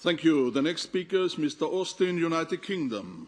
Thank you. The next speaker is Mr. Austin, United Kingdom.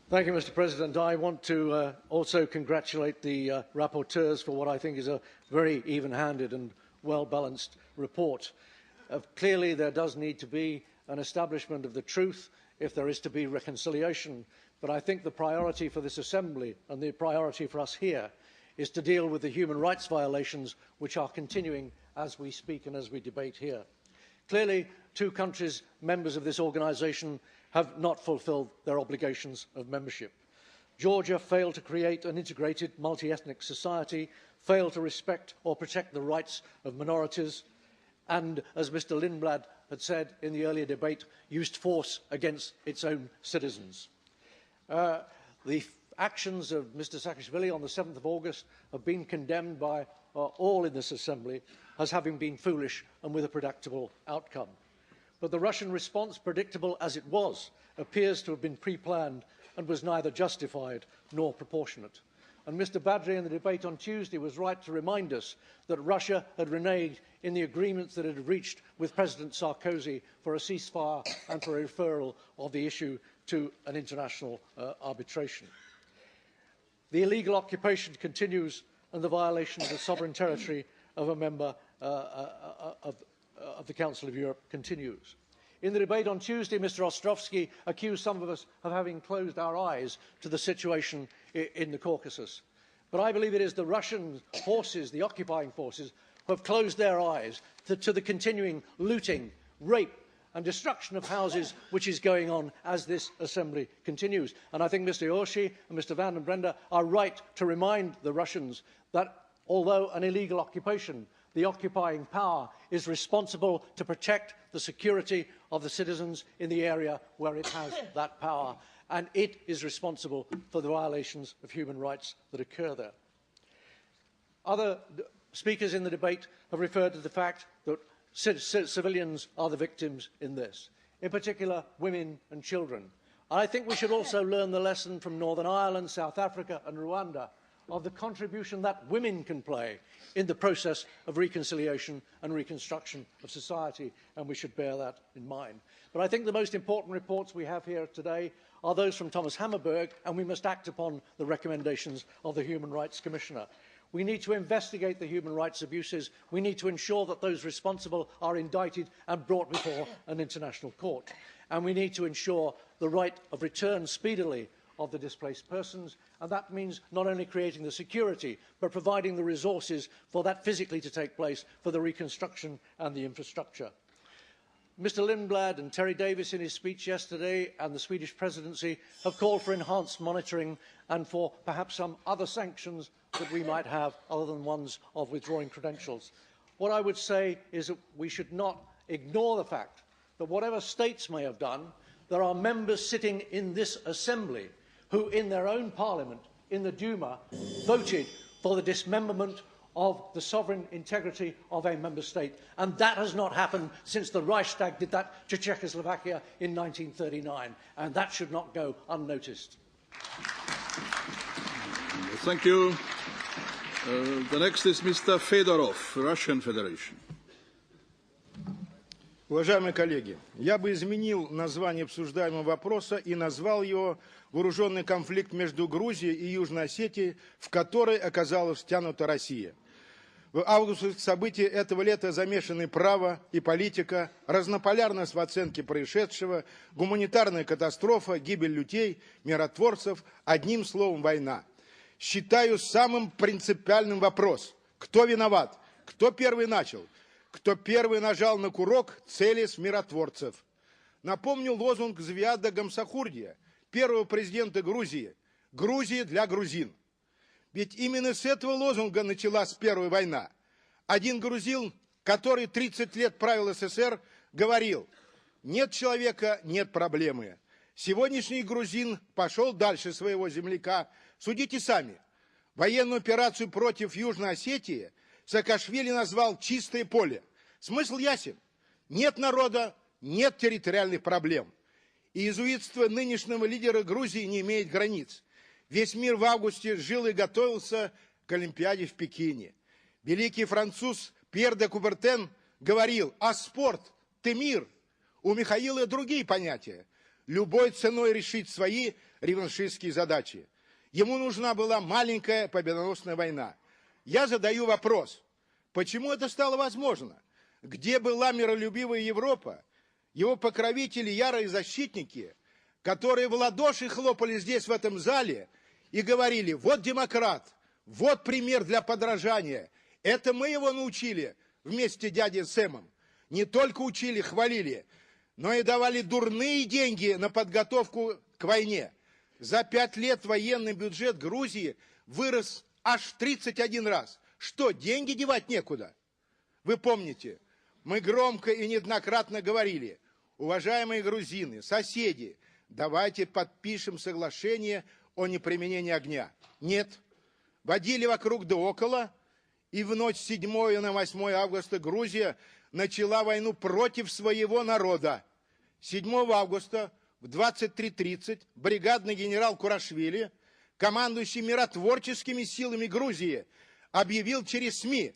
Thank you, Mr. President. I want to also congratulate the rapporteurs for what I think is a very even-handed and well-balanced report. Clearly, there does need to be an establishment of the truth if there is to be reconciliation. But I think the priority for this Assembly and the priority for us here is to deal with the human rights violations which are continuing as we speak and as we debate here. Clearly, two countries, members of this organisation, have not fulfilled their obligations of membership. Georgia failed to create an integrated multi-ethnic society, failed to respect or protect the rights of minorities, and, as Mr. Lindblad had said in the earlier debate, used force against its own citizens. The actions of Mr. Saakashvili on the 7th of August have been condemned by all in this Assembly as having been foolish and with a predictable outcome. But the Russian response, predictable as it was, appears to have been pre-planned and was neither justified nor proportionate. And Mr. Badri in the debate on Tuesday was right to remind us that Russia had reneged in the agreements that it had reached with President Sarkozy for a ceasefire and for a referral of the issue to an international arbitration. The illegal occupation continues and the violation of the sovereign territory of a member of the Council of Europe continues. In the debate on Tuesday, Mr. Ostrovsky accused some of us of having closed our eyes to the situation in the Caucasus. But I believe it is the Russian forces, the occupying forces, who have closed their eyes to the continuing looting, rape and destruction of houses which is going on as this Assembly continues. And I think Mr. Yoshi and Mr. Van den Brende are right to remind the Russians that although an illegal occupation, the occupying power is responsible to protect the security of the citizens in the area where it has that power, and it is responsible for the violations of human rights that occur there. Other speakers in the debate have referred to the fact that civilians are the victims in this, in particular women and children. And I think we should also learn the lesson from Northern Ireland, South Africa and Rwanda of the contribution that women can play in the process of reconciliation and reconstruction of society, and we should bear that in mind. But I think the most important reports we have here today are those from Thomas Hammarberg, and we must act upon the recommendations of the Human Rights Commissioner. We need to investigate the human rights abuses. We need to ensure that those responsible are indicted and brought before an international court. And we need to ensure the right of return speedily of the displaced persons, and that means not only creating the security, but providing the resources for that physically to take place for the reconstruction and the infrastructure. Mr. Lindblad and Terry Davis in his speech yesterday and the Swedish presidency have called for enhanced monitoring and for perhaps some other sanctions that we might have other than ones of withdrawing credentials. What I would say is that we should not ignore the fact that whatever states may have done, there are members sitting in this Assembly who in their own parliament, in the Duma, voted for the dismemberment of the sovereign integrity of a member state. And that has not happened since the Reichstag did that to Czechoslovakia in 1939. And that should not go unnoticed. Thank you. The next is Mr. Fedorov, Russian Federation. Уважаемые коллеги, я бы изменил название обсуждаемого вопроса и назвал его «Вооруженный конфликт между Грузией и Южной Осетией, в который оказалась втянута Россия». В августовских событиях этого лета замешаны право и политика, разнополярность в оценке происшедшего, гуманитарная катастрофа, гибель людей, миротворцев, одним словом война. Считаю самым принципиальным вопрос, кто виноват, кто первый начал, кто первый нажал на курок целясь миротворцев. Напомню лозунг Звиада Гамсахурдия, первого президента Грузии «Грузия для грузин». Ведь именно с этого лозунга началась Первая война. Один грузин, который 30 лет правил СССР, говорил: «Нет человека, нет проблемы». Сегодняшний грузин пошел дальше своего земляка. Судите сами. Военную операцию против Южной Осетии Саакашвили назвал «чистое поле». Смысл ясен. Нет народа, нет территориальных проблем. И иезуитство нынешнего лидера Грузии не имеет границ. Весь мир в августе жил и готовился к Олимпиаде в Пекине. Великий француз Пьер де Кубертен говорил: «А спорт ты мир. У Михаила другие понятия. Любой ценой решить свои реваншистские задачи. Ему нужна была маленькая победоносная война. Я задаю вопрос, почему это стало возможно? Где была миролюбивая Европа? Его покровители, ярые защитники, которые в ладоши хлопали здесь, в этом зале, и говорили, вот демократ, вот пример для подражания. Это мы его научили вместе с дядей Сэмом. Не только учили, хвалили, но и давали дурные деньги на подготовку к войне. За 5 лет военный бюджет Грузии вырос аж в 31 раз. Что, деньги девать некуда? Вы помните, мы громко и неоднократно говорили, уважаемые грузины, соседи, давайте подпишем соглашение о неприменении огня. Нет. Водили вокруг да около, и в ночь с 7 на 8 августа Грузия начала войну против своего народа. 7 августа в 23:30 бригадный генерал Курашвили, командующий миротворческими силами Грузии, объявил через СМИ,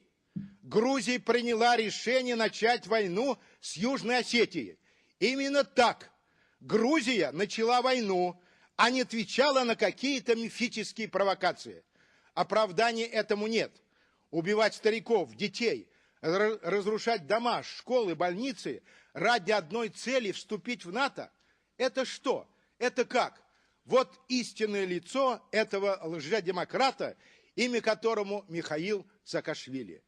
Грузия приняла решение начать войну с Южной Осетией. Именно так Грузия начала войну, а не отвечала на какие-то мифические провокации. Оправдания этому нет. Убивать стариков, детей, разрушать дома, школы, больницы ради одной цели вступить в НАТО – это что? Это как? Вот истинное лицо этого лжедемократа, имя которому Михаил Саакашвили.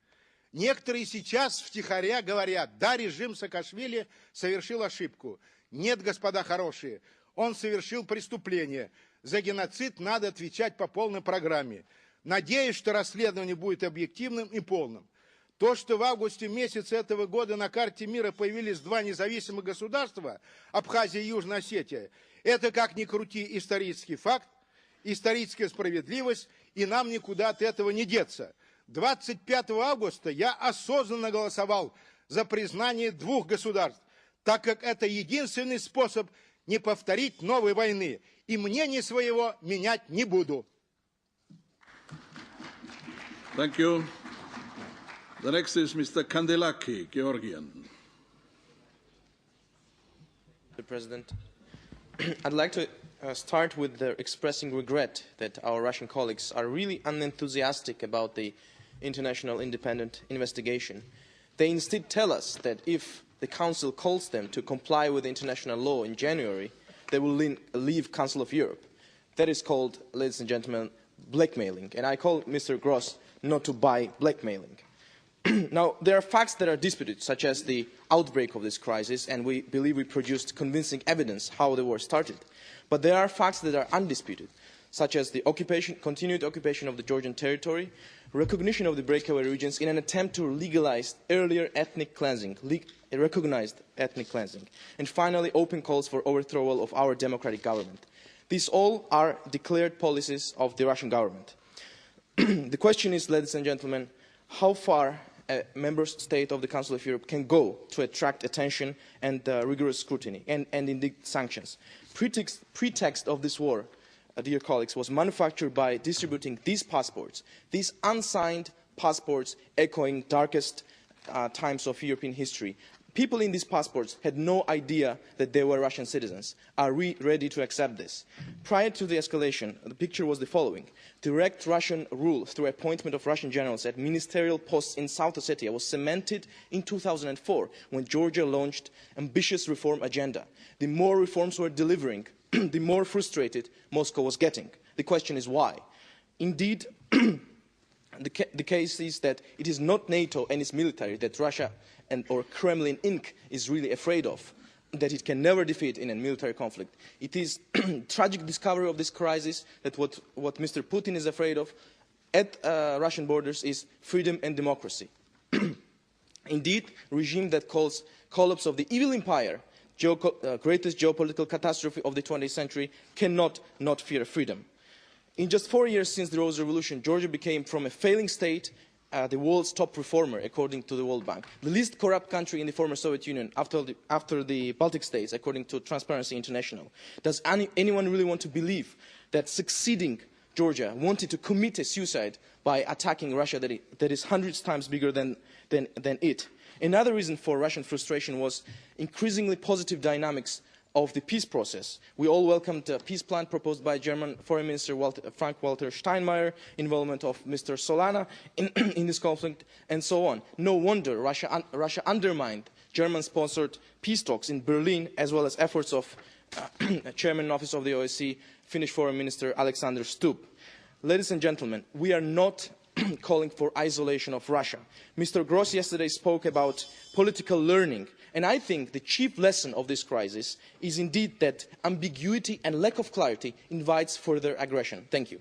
Некоторые сейчас втихаря говорят, да, режим Саакашвили совершил ошибку. Нет, господа хорошие, он совершил преступление. За геноцид надо отвечать по полной программе. Надеюсь, что расследование будет объективным и полным. То, что в августе месяце этого года на карте мира появились 2 независимых государства, Абхазия и Южная Осетия, это, как ни крути, исторический факт, историческая справедливость, и нам никуда от этого не деться. 25 августа я осознанно голосовал за признание 2 государств, так как это единственный способ не повторить новой войны. И мнение своего менять не буду. Thank you. The next is Mr. Kandelaki, Georgian. Mr. President, I'd like to start with expressing regret that our Russian colleagues are really unenthusiastic about the international independent investigation. They instead tell us that if the Council calls them to comply with international law in January, they will leave Council of Europe. That is called, ladies and gentlemen, blackmailing. And I call Mr. Gross not to buy blackmailing. Now, there are facts that are disputed, such as the outbreak of this crisis, and we believe we produced convincing evidence how the war started. But there are facts that are undisputed, such as the continued occupation of the Georgian territory, recognition of the breakaway regions in an attempt to legalize earlier ethnic cleansing, recognized ethnic cleansing, and finally open calls for overthrow of our democratic government. These all are declared policies of the Russian government. The question is, ladies and gentlemen, how far a member state of the Council of Europe can go to attract attention and rigorous scrutiny and indeed sanctions. Pretext of this war, dear colleagues, was manufactured by distributing these passports, these unsigned passports echoing darkest times of European history. People in these passports had no idea that they were Russian citizens. Are we ready to accept this? Prior to the escalation, the picture was the following. Direct Russian rule through appointment of Russian generals at ministerial posts in South Ossetia was cemented in 2004 when Georgia launched ambitious reform agenda. The more reforms were delivering, the more frustrated Moscow was getting. The question is why? Indeed, the case is that it is not NATO and its military that Russia or Kremlin Inc. is really afraid of, that it can never defeat in a military conflict. It is tragic discovery of this crisis that what Mr. Putin is afraid of at Russian borders is freedom and democracy. Indeed, a regime that calls collapse of the evil empire greatest geopolitical catastrophe of the 20th century cannot not fear freedom. In just 4 years since the Rose Revolution, Georgia became from a failing state the world's top reformer, according to the World Bank. The least corrupt country in the former Soviet Union after the Baltic states, according to Transparency International. Does anyone really want to believe that succeeding Georgia, wanted to commit a suicide by attacking Russia that is hundreds times bigger than it. Another reason for Russian frustration was increasingly positive dynamics of the peace process. We all welcomed the peace plan proposed by German Foreign Minister Frank-Walter Steinmeier, involvement of Mr. Solana in this conflict, and so on. No wonder Russia undermined German-sponsored peace talks in Berlin, as well as efforts of Chairman in Office of the OSCE, Finnish Foreign Minister Alexander Stubb. Ladies and gentlemen, we are not calling for isolation of Russia. Mr. Gross yesterday spoke about political learning, and I think the chief lesson of this crisis is indeed that ambiguity and lack of clarity invites further aggression. Thank you.